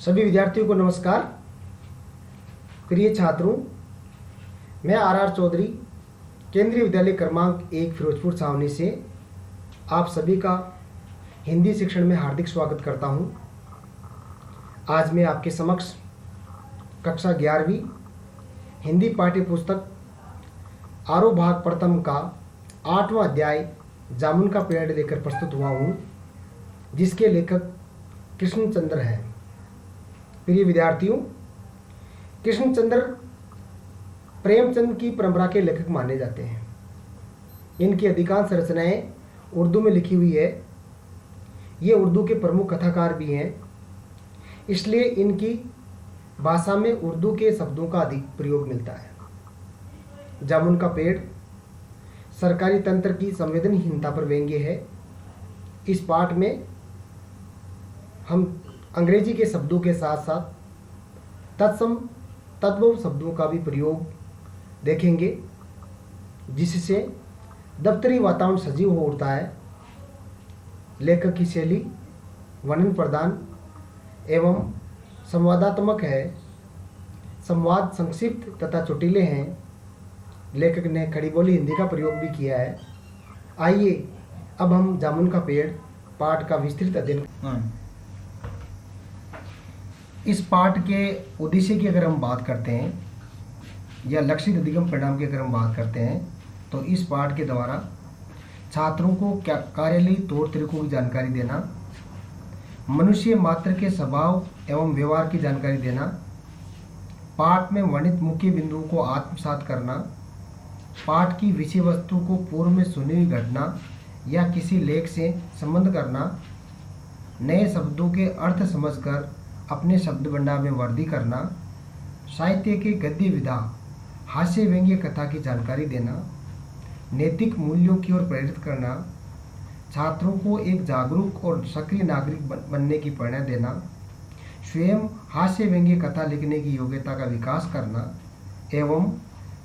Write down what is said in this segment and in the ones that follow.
सभी विद्यार्थियों को नमस्कार। प्रिय छात्रों, मैं आर चौधरी केंद्रीय विद्यालय क्रमांक 1 फिरोजपुर छावनी से आप सभी का हिंदी शिक्षण में हार्दिक स्वागत करता हूं। आज मैं आपके समक्ष कक्षा 11वीं हिंदी पाठ्य पुस्तक आरोह भाग प्रथम का 8वां अध्याय जामुन का पेड़ लेकर प्रस्तुत हुआ हूं, जिसके लेखक कृष्णचंद्र हैं। प्रिय विद्यार्थियों, कृष्णचंद्र प्रेमचंद की परंपरा के लेखक माने जाते हैं। इनकी अधिकांश रचनाएं उर्दू में लिखी हुई है। ये उर्दू के प्रमुख कथाकार भी हैं, इसलिए इनकी भाषा में उर्दू के शब्दों का अधिक प्रयोग मिलता है। जामुन का पेड़ सरकारी तंत्र की संवेदनहीनता पर व्यंग्य है। इस पाठ में हम अंग्रेजी के शब्दों के साथ साथ तद्भव शब्दों का भी प्रयोग देखेंगे, जिससे दफ्तरी वातावरण सजीव हो उठता है। लेखक की शैली वर्णन प्रधान एवं संवादात्मक है। संवाद संक्षिप्त तथा चुटीले हैं। लेखक ने खड़ी बोली हिंदी का प्रयोग भी किया है। आइए अब हम जामुन का पेड़ पाठ का विस्तृत अध्ययन। इस पाठ के उद्देश्य की अगर हम बात करते हैं या लक्षित अधिगम परिणाम की अगर हम बात करते हैं, तो इस पाठ के द्वारा छात्रों को कार्यालयीय तौर तरीकों की जानकारी देना, मनुष्य मात्र के स्वभाव एवं व्यवहार की जानकारी देना, पाठ में वर्णित मुख्य बिंदुओं को आत्मसात करना, पाठ की विषय वस्तु को पूर्व में सुनी हुई घटना या किसी लेख से संबंध करना, नए शब्दों के अर्थ समझकर अपने शब्द भंडार में वृद्धि करना, साहित्य के गद्य विधा हास्य व्यंग्य कथा की जानकारी देना, नैतिक मूल्यों की ओर प्रेरित करना, छात्रों को एक जागरूक और सक्रिय नागरिक बनने की प्रेरणा देना, स्वयं हास्य व्यंग्य कथा लिखने की योग्यता का विकास करना एवं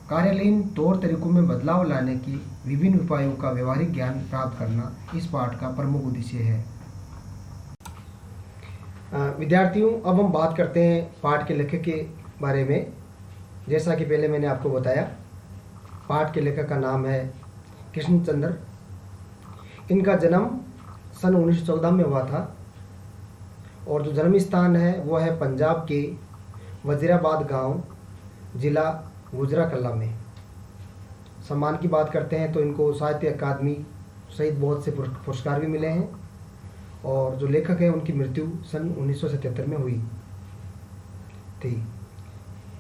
कार्यालयीन तौर तरीकों में बदलाव लाने की विभिन्न उपायों का व्यवहारिक ज्ञान प्राप्त करना इस पाठ का प्रमुख उद्देश्य है। विद्यार्थियों, अब हम बात करते हैं पाठ के लेखक के बारे में। जैसा कि पहले मैंने आपको बताया, पाठ के लेखक का नाम है कृष्णचंद्र। इनका जन्म सन 1914 में हुआ था और जो जन्म स्थान है वो है पंजाब के वजीराबाद गांव, जिला गुजराकला में। सम्मान की बात करते हैं तो इनको साहित्य अकादमी सहित बहुत से पुरस्कार भी मिले हैं और जो लेखक है उनकी मृत्यु सन 1977 में हुई थी।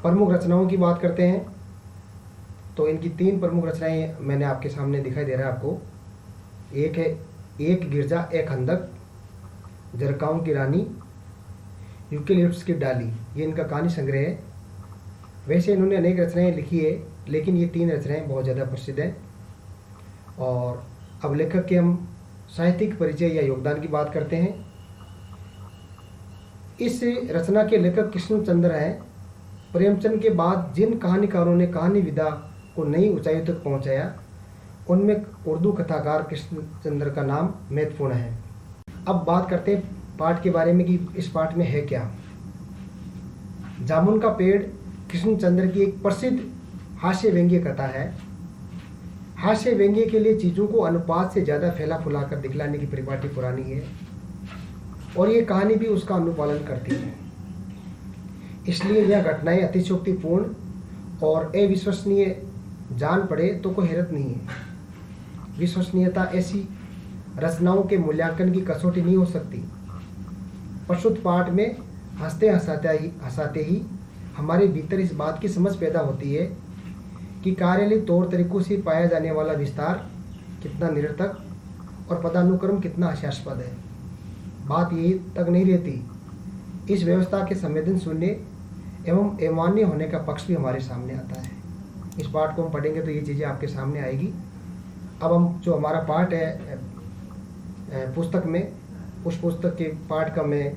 प्रमुख रचनाओं की बात करते हैं तो इनकी 3 प्रमुख रचनाएं मैंने आपके सामने दिखाई दे रहा है आपको। एक है एक गिरजा एक खंदक, जरकाओं की रानी, यूकेलिप्टस की डाली। ये इनका कहानी संग्रह है। वैसे इन्होंने अनेक रचनाएं लिखी है, लेकिन ये 3 रचनाएं बहुत ज़्यादा प्रसिद्ध हैं। और अब लेखक के हम साहित्यिक परिचय या योगदान की बात करते हैं। इस रचना के लेखक कृष्णचंद्र हैं। प्रेमचंद के बाद जिन कहानीकारों ने कहानी विधा को नई ऊंचाइयों तक पहुंचाया, उनमें उर्दू कथाकार कृष्णचंद्र का नाम महत्वपूर्ण है। अब बात करते हैं पाठ के बारे में कि इस पाठ में है क्या। जामुन का पेड़ कृष्णचंद्र की एक प्रसिद्ध हास्य व्यंग्य कथा है। हास्य व्यंग्य के लिए चीज़ों को अनुपात से ज़्यादा फैला फुला कर दिखलाने की परिपाटी पुरानी है और ये कहानी भी उसका अनुपालन करती है। इसलिए यह घटनाएं अतिशयोक्तिपूर्ण और अविश्वसनीय जान पड़े तो कोई हैरत नहीं है। विश्वसनीयता ऐसी रचनाओं के मूल्यांकन की कसौटी नहीं हो सकती। प्रस्तुत पाठ में हंसते हंसाते ही हमारे भीतर इस बात की समझ पैदा होती है कि कार्यालयीय तौर तरीकों से पाया जाने वाला विस्तार कितना निरर्थक और पदानुक्रम कितना हास्यास्पद है। बात यही तक नहीं रहती, इस व्यवस्था के संवेदन शून्य एवं अमान्य होने का पक्ष भी हमारे सामने आता है। इस पाठ को हम पढ़ेंगे तो ये चीज़ें आपके सामने आएगी। अब हम जो हमारा पाठ है पुस्तक में, उस पुस्तक के पाठ का मैं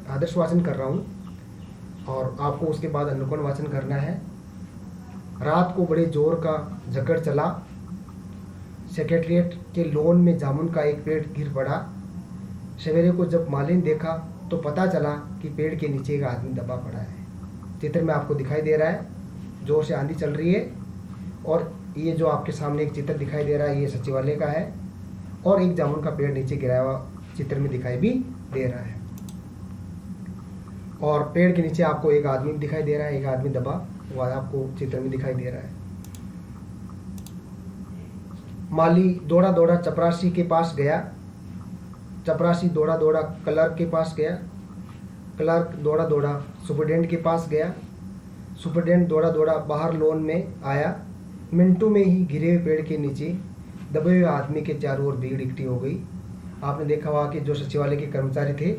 आदर्श वाचन कर रहा हूँ और आपको उसके बाद अनुकोण वाचन करना है। रात को बड़े जोर का झकड़ चला, सेक्रेटरिएट के लॉन में जामुन का एक पेड़ गिर पड़ा। सवेरे को जब मालिन देखा तो पता चला कि पेड़ के नीचे एक आदमी दबा पड़ा है। चित्र में आपको दिखाई दे रहा है, जोर से आंधी चल रही है, और ये जो आपके सामने एक चित्र दिखाई दे रहा है ये सचिवालय का है, और एक जामुन का पेड़ नीचे गिरा हुआ चित्र में दिखाई भी दे रहा है। और पेड़ के नीचे आपको एक आदमी दिखाई दे रहा है, एक आदमी दबा हुआ आपको चित्र में दिखाई दे रहा है। माली दौड़ा दौड़ा चपरासी के पास गया, चपरासी दौड़ा दौड़ा क्लर्क के पास गया, क्लर्क दौड़ा दौड़ा सुपरडेंट के पास गया, सुपरडेंट दौड़ा दौड़ा बाहर लॉन में आया। मिनटों में ही गिरे हुए पेड़ के नीचे दबे हुए आदमी के चारों ओर भीड़ इकट्ठी हो गई। आपने देखा हुआ कि जो सचिवालय के कर्मचारी थे,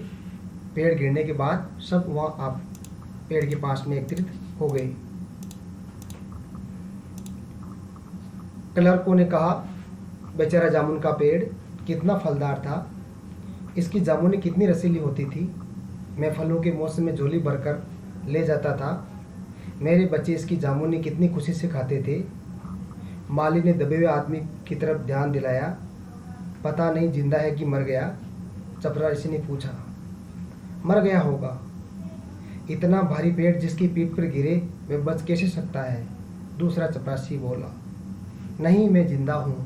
पेड़ गिरने के बाद सब वहाँ आप पेड़ के पास में एकत्रित हो गए। क्लर्कों ने कहा, बेचारा जामुन का पेड़ कितना फलदार था, इसकी जामुनें कितनी रसीली होती थी, मैं फलों के मौसम में झोली भरकर ले जाता था, मेरे बच्चे इसकी जामुनें कितनी खुशी से खाते थे। माली ने दबे हुए आदमी की तरफ ध्यान दिलाया, पता नहीं जिंदा है कि मर गया। चपरासी ने पूछा, मर गया होगा, इतना भारी पेड़ जिसकी पीठ पर गिरे वह बच कैसे सकता है। दूसरा चपरासी बोला, नहीं मैं जिंदा हूँ।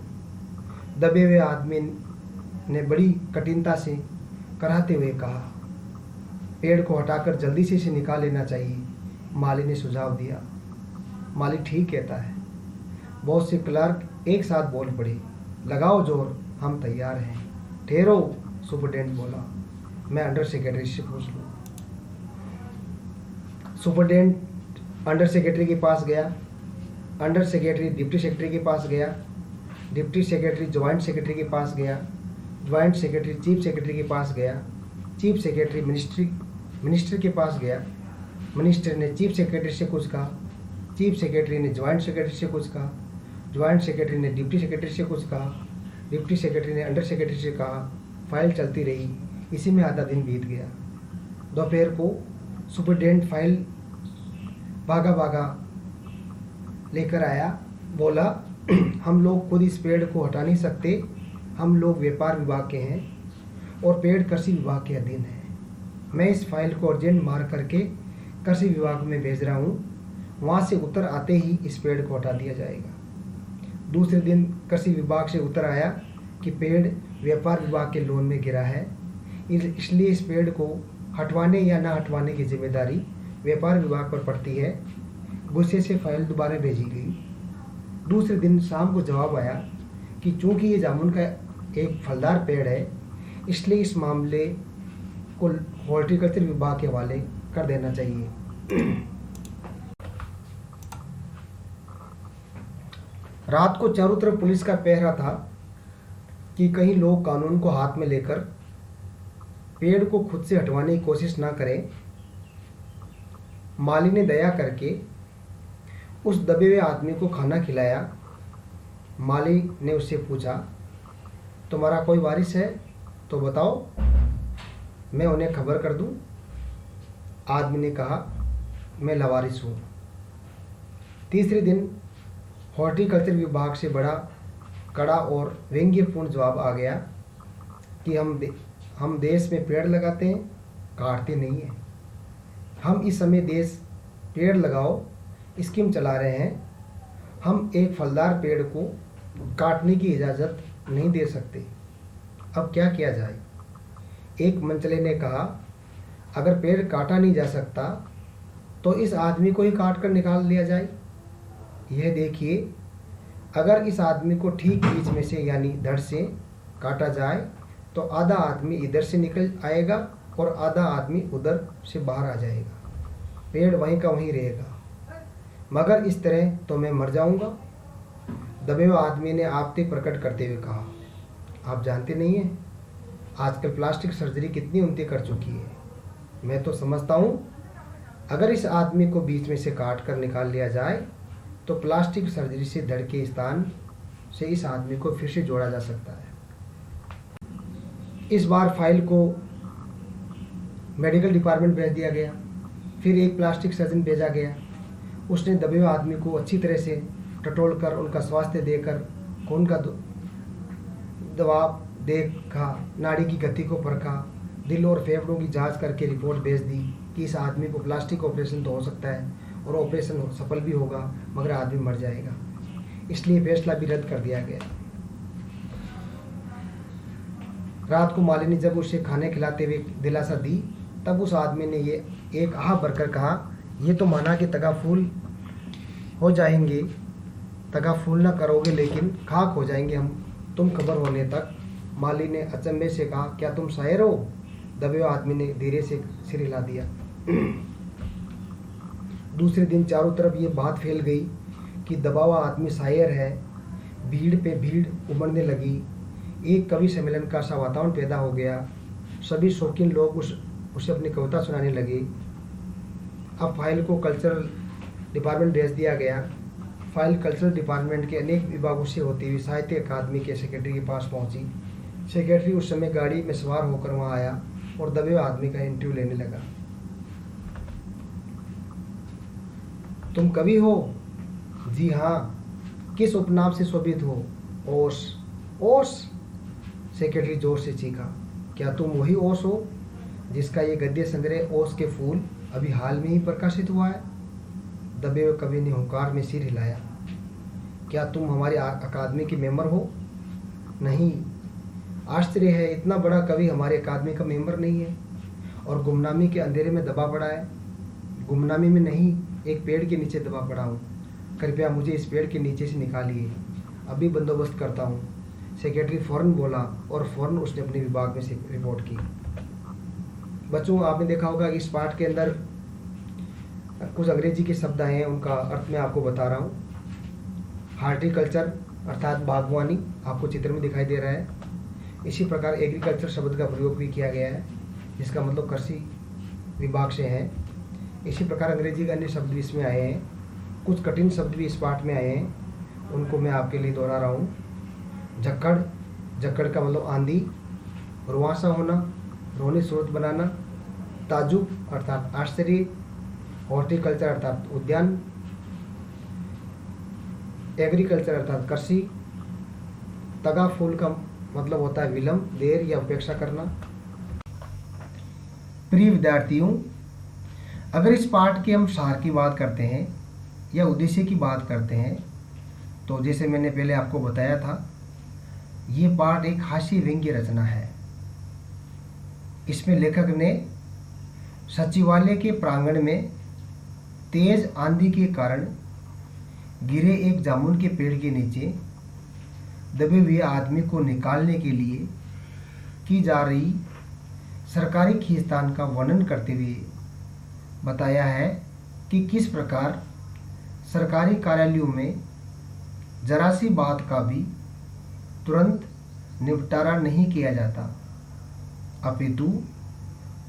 दबे हुए आदमी ने बड़ी कठिनता से कराते हुए कहा, पेड़ को हटाकर जल्दी से इसे निकाल लेना चाहिए। माली ने सुझाव दिया, माली ठीक कहता है। बहुत से क्लर्क एक साथ बोल पड़े, लगाओ जोर, हम तैयार हैं। ठहरो, सुपरडेंट बोला, मैं अंडर सेक्रेटरी से पूछ लूँ। सुपरडेंट अंडर सेक्रेटरी के पास गया, अंडर सेक्रेटरी डिप्टी सेक्रेटरी के पास गया, डिप्टी सेक्रेटरी ज्वाइंट सेक्रेटरी के पास गया, ज्वाइंट सेक्रेटरी चीफ सेक्रेटरी के पास गया, चीफ सेक्रेटरी मिनिस्टर के पास गया, मिनिस्टर ने चीफ सेक्रेटरी से कुछ कहा, चीफ सेक्रेटरी ने ज्वाइंट सेक्रेटरी से कुछ कहा, ज्वाइंट सेक्रेटरी ने डिप्टी सेक्रेटरी से कुछ कहा, डिप्टी सेक्रेटरी ने अंडर सेक्रेटरी से कहा। फाइल चलती रही, इसी में आधा दिन बीत गया। दोपहर को सुपरडेंट फाइल भागा भागा लेकर आया, बोला, हम लोग खुद इस पेड़ को हटा नहीं सकते, हम लोग व्यापार विभाग के हैं और पेड़ कृषि विभाग के अधीन है। मैं इस फाइल को अर्जेंट मार करके कृषि विभाग में भेज रहा हूँ, वहाँ से उत्तर आते ही इस पेड़ को हटा दिया जाएगा। दूसरे दिन कृषि विभाग से उत्तर आया कि पेड़ व्यापार विभाग के लोन में गिरा है, इसलिए इस पेड़ को हटवाने या ना हटवाने की जिम्मेदारी व्यापार विभाग पर पड़ती है। गुस्से से फाइल दोबारा भेजी गई। दूसरे दिन शाम को जवाब आया कि चूंकि ये जामुन का एक फलदार पेड़ है, इसलिए इस मामले को हॉर्टिकल्चर विभाग के हवाले कर देना चाहिए। रात को चारों तरफ पुलिस का पहरा था कि कहीं लोग कानून को हाथ में लेकर पेड़ को खुद से हटवाने की कोशिश ना करें। माली ने दया करके उस दबे हुए आदमी को खाना खिलाया। माली ने उससे पूछा, तुम्हारा कोई वारिस है तो बताओ, मैं उन्हें खबर कर दूं। आदमी ने कहा, मैं लावारिस हूँ। तीसरे दिन हॉर्टिकल्चर विभाग से बड़ा कड़ा और व्यंग्यपूर्ण जवाब आ गया कि हम देश में पेड़ लगाते हैं, काटते नहीं हैं। हम इस समय देश पेड़ लगाओ स्कीम चला रहे हैं। हम एक फलदार पेड़ को काटने की इजाज़त नहीं दे सकते। अब क्या किया जाए? एक मंचले ने कहा, अगर पेड़ काटा नहीं जा सकता तो इस आदमी को ही काट कर निकाल लिया जाए। यह देखिए, अगर इस आदमी को ठीक बीच में से यानी धड़ से काटा जाए तो आधा आदमी इधर से निकल आएगा और आधा आदमी उधर से बाहर आ जाएगा। पेड़ वहीं का वहीं रहेगा, मगर इस तरह तो मैं मर जाऊंगा। दबे हुए आदमी ने आपत्ति प्रकट करते हुए कहा, आप जानते नहीं हैं आजकल प्लास्टिक सर्जरी कितनी उन्नति कर चुकी है। मैं तो समझता हूँ अगर इस आदमी को बीच में से काट कर निकाल लिया जाए तो प्लास्टिक सर्जरी से धड़ के स्थान से इस आदमी को फिर से जोड़ा जा सकता है। इस बार फाइल को मेडिकल डिपार्टमेंट भेज दिया गया। फिर एक प्लास्टिक सर्जन भेजा गया। उसने दबे हुए आदमी को अच्छी तरह से टटोल कर उनका स्वास्थ्य देकर खून का दबाव देखा, नाड़ी की गति को परखा, दिल और फेफड़ों की जांच करके रिपोर्ट भेज दी कि इस आदमी को प्लास्टिक ऑपरेशन तो हो सकता है और ऑपरेशन सफल भी होगा, मगर आदमी मर जाएगा। इसलिए फैसला भी रद्द कर दिया गया। रात को मालिनी जब उसे खाने खिलाते हुए दिलासा दी, तब उस आदमी ने ये एक आह भरकर कहा, ये तो माना कि तगाफूल हो जाएंगे, तगाफूल ना करोगे लेकिन खाक हो जाएंगे हम तुम खबर होने तक। माली ने अचंभे से कहा, क्या तुम शायर हो? दबे हुए आदमी ने धीरे से सिर हिला दिया। दूसरे दिन चारों तरफ ये बात फैल गई कि दबा हुआ आदमी शायर है। भीड़ पे भीड़ उमड़ने लगी। एक कवि सम्मेलन का सा वातावरण पैदा हो गया। सभी शौकीन लोग उसे अपनी कविता सुनाने लगे। अब फाइल को कल्चरल डिपार्टमेंट भेज दिया गया। फाइल कल्चरल डिपार्टमेंट के अनेक विभागों से होती हुई साहित्य अकादमी के सेक्रेटरी के पास पहुंची। सेक्रेटरी उस समय गाड़ी में सवार होकर वहां आया और दबे हुए आदमी का इंटरव्यू लेने लगा। तुम कवि हो? जी हाँ। किस उपनाम से शोभित हो? ओस। ओस? सेक्रेटरी जोर से चीखा। क्या तुम वही ओस हो जिसका ये गद्य संग्रह ओस के फूल अभी हाल में ही प्रकाशित हुआ है? दबे हुए कवि ने हुंकार में सिर हिलाया। क्या तुम हमारे अकादमी के मेंबर हो? नहीं। आश्चर्य है, इतना बड़ा कवि हमारे अकादमी का मेंबर नहीं है और गुमनामी के अंधेरे में दबा पड़ा है। गुमनामी में नहीं, एक पेड़ के नीचे दबा पड़ा हूँ। कृपया मुझे इस पेड़ के नीचे से निकालिए, अभी बंदोबस्त करता हूँ। सेक्रेटरी फौरन बोला और फौरन उसने अपने विभाग में से रिपोर्ट की। बच्चों, आपने देखा होगा कि इस पाठ के अंदर कुछ अंग्रेजी के शब्द आए हैं, उनका अर्थ मैं आपको बता रहा हूँ। हार्टिकल्चर अर्थात बागवानी आपको चित्र में दिखाई दे रहा है। इसी प्रकार एग्रीकल्चर शब्द का प्रयोग भी किया गया है, जिसका मतलब कृषि विभाग से है। इसी प्रकार अंग्रेजी के अन्य शब्द भी इसमें आए हैं। कुछ कठिन शब्द भी इस पाठ में आए हैं, उनको मैं आपके लिए दोहरा रहा हूँ। झक्कड़, झक्कड़ का मतलब आंधी। रुआंसा होना, रोनी स्रोत बनाना। ताजुब अर्थात आश्चर्य। हॉर्टिकल्चर अर्थात उद्यान। एग्रीकल्चर अर्थात कृषि। तगाफूल का मतलब होता है विलंब, देर या उपेक्षा करना। प्रिय विद्यार्थियों, अगर इस पाठ के हम सार की बात करते हैं या उद्देश्य की बात करते हैं, तो जैसे मैंने पहले आपको बताया था, ये पाठ एक हास्य व्यंग्य रचना है। इसमें लेखक ने सचिवालय के प्रांगण में तेज आंधी के कारण गिरे एक जामुन के पेड़ के नीचे दबे हुए आदमी को निकालने के लिए की जा रही सरकारी खींचतान का वर्णन करते हुए बताया है कि किस प्रकार सरकारी कार्यालयों में जरा सी बात का भी तुरंत निपटारा नहीं किया जाता, अपितु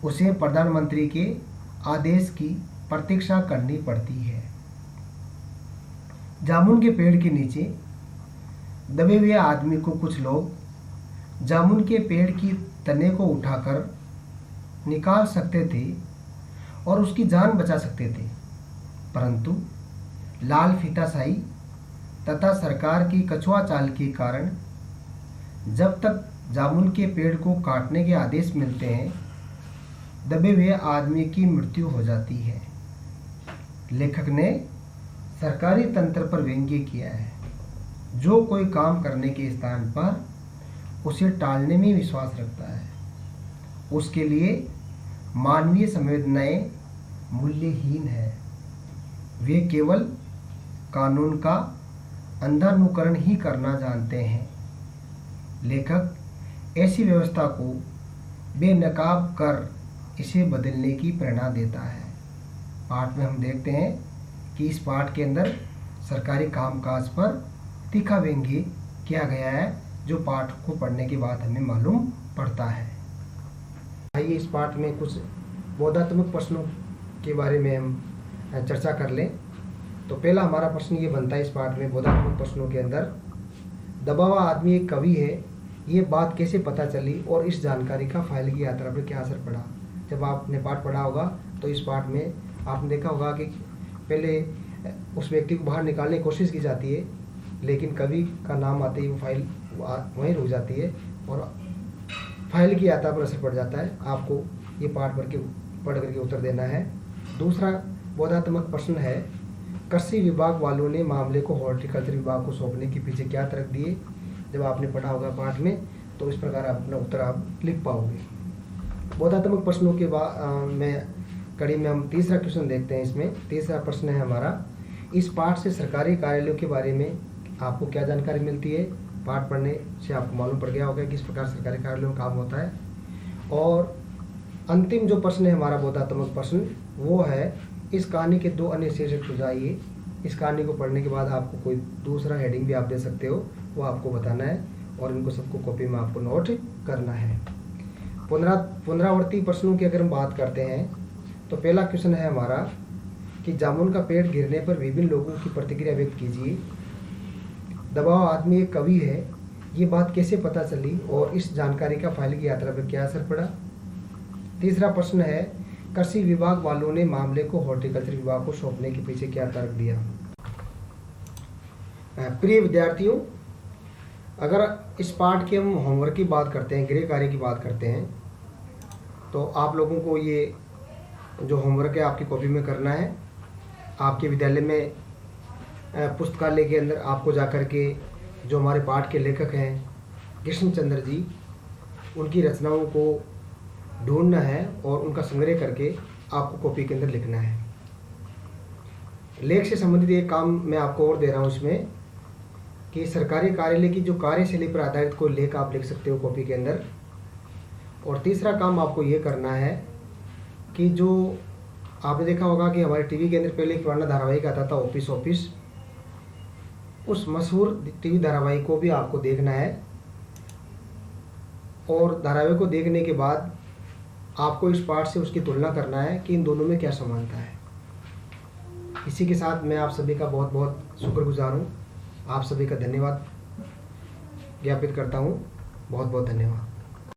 उसे प्रधानमंत्री के आदेश की प्रतीक्षा करनी पड़ती है। जामुन के पेड़ के नीचे दबे हुए आदमी को कुछ लोग जामुन के पेड़ की तने को उठाकर निकाल सकते थे और उसकी जान बचा सकते थे, परंतु लाल फीताशाही तथा सरकार की कछुआ चाल के कारण जब तक जामुन के पेड़ को काटने के आदेश मिलते हैं, दबे हुए आदमी की मृत्यु हो जाती है। लेखक ने सरकारी तंत्र पर व्यंग्य किया है। जो कोई काम करने के स्थान पर उसे टालने में विश्वास रखता है, उसके लिए मानवीय संवेदनाएं मूल्यहीन है। वे केवल कानून का अंधानुकरण ही करना जानते हैं। लेखक ऐसी व्यवस्था को बेनकाब कर इसे बदलने की प्रेरणा देता है। पाठ में हम देखते हैं कि इस पाठ के अंदर सरकारी कामकाज पर तीखा व्यंग्य किया गया है, जो पाठ को पढ़ने के बाद हमें मालूम पड़ता है। आइए इस पाठ में कुछ बोधात्मक प्रश्नों के बारे में हम चर्चा कर लें। तो पहला हमारा प्रश्न ये बनता है इस पाठ में बोधात्मक प्रश्नों के अंदर, दबा हुआ आदमी एक कवि है, ये बात कैसे पता चली और इस जानकारी का फाइल की यात्रा पर क्या असर पड़ा? जब आपने पाठ पढ़ा होगा तो इस पाठ में आपने देखा होगा कि पहले उस व्यक्ति को बाहर निकालने की कोशिश की जाती है, लेकिन कवि का नाम आते ही वो फाइल वहीं रुक जाती है और फाइल की यात्रा पर असर पड़ जाता है। आपको ये पाठ पढ़ करके उत्तर देना है। दूसरा बोधात्मक प्रश्न है, कृषि विभाग वालों ने मामले को हॉर्टिकल्चर विभाग को सौंपने के पीछे क्या तर्क दिए। जब आपने पढ़ा होगा पाठ में तो इस प्रकार आप अपना उत्तर आप लिख पाओगे। बोधात्मक प्रश्नों के बाद में कड़ी में हम तीसरा क्वेश्चन देखते हैं। इसमें तीसरा प्रश्न है हमारा, इस पाठ से सरकारी कार्यालयों के बारे में आपको क्या जानकारी मिलती है। पाठ पढ़ने से आपको मालूम पड़ गया होगा कि किस प्रकार सरकारी कार्यालयों में काम होता है। और अंतिम जो प्रश्न है हमारा बोधात्मक प्रश्न, वो है इस कहानी के 2 अन्य शीर्षक सुझाइए। इस कहानी को पढ़ने के बाद आपको कोई दूसरा हेडिंग भी आप दे सकते हो, वो आपको बताना है और इनको सबको कॉपी में आपको नोट करना है। पुनरावर्ती प्रश्नों की अगर हम बात करते हैं तो पहला क्वेश्चन है हमारा कि जामुन का पेड़ गिरने पर विभिन्न लोगों की प्रतिक्रिया व्यक्त कीजिए। दबाव आदमी एक कवि है, ये बात कैसे पता चली और इस जानकारी का फाइल की यात्रा पर क्या असर पड़ा। तीसरा प्रश्न है, कृषि विभाग वालों ने मामले को हॉर्टिकल्चर विभाग को सौंपने के पीछे क्या तर्क दिया। प्रिय विद्यार्थियों, अगर इस पाठ के हम होमवर्क की बात करते हैं, गृह कार्य की बात करते हैं, तो आप लोगों को ये जो होमवर्क है आपकी कॉपी में करना है। आपके विद्यालय में पुस्तकालय के अंदर आपको जाकर के जो हमारे पाठ के लेखक हैं कृष्णचंद्र जी, उनकी रचनाओं को ढूंढना है और उनका संग्रह करके आपको कॉपी के अंदर लिखना है। लेख से संबंधित एक काम मैं आपको और दे रहा हूँ इसमें कि सरकारी कार्यालय की जो कार्यशैली पर आधारित कोई लेख आप लिख सकते हो कॉपी के अंदर। और तीसरा काम आपको ये करना है कि जो आपने देखा होगा कि हमारे टीवी के अंदर पहले एक पुराना धारावाहिक आता था ऑफिस, उस मशहूर टीवी धारावाहिक को भी आपको देखना है। और धारावाहिक को देखने के बाद आपको इस पाठ से उसकी तुलना करना है कि इन दोनों में क्या समानता है। इसी के साथ मैं आप सभी का बहुत बहुत शुक्रगुजार हूँ। आप सभी का धन्यवाद ज्ञापित करता हूँ। बहुत बहुत धन्यवाद।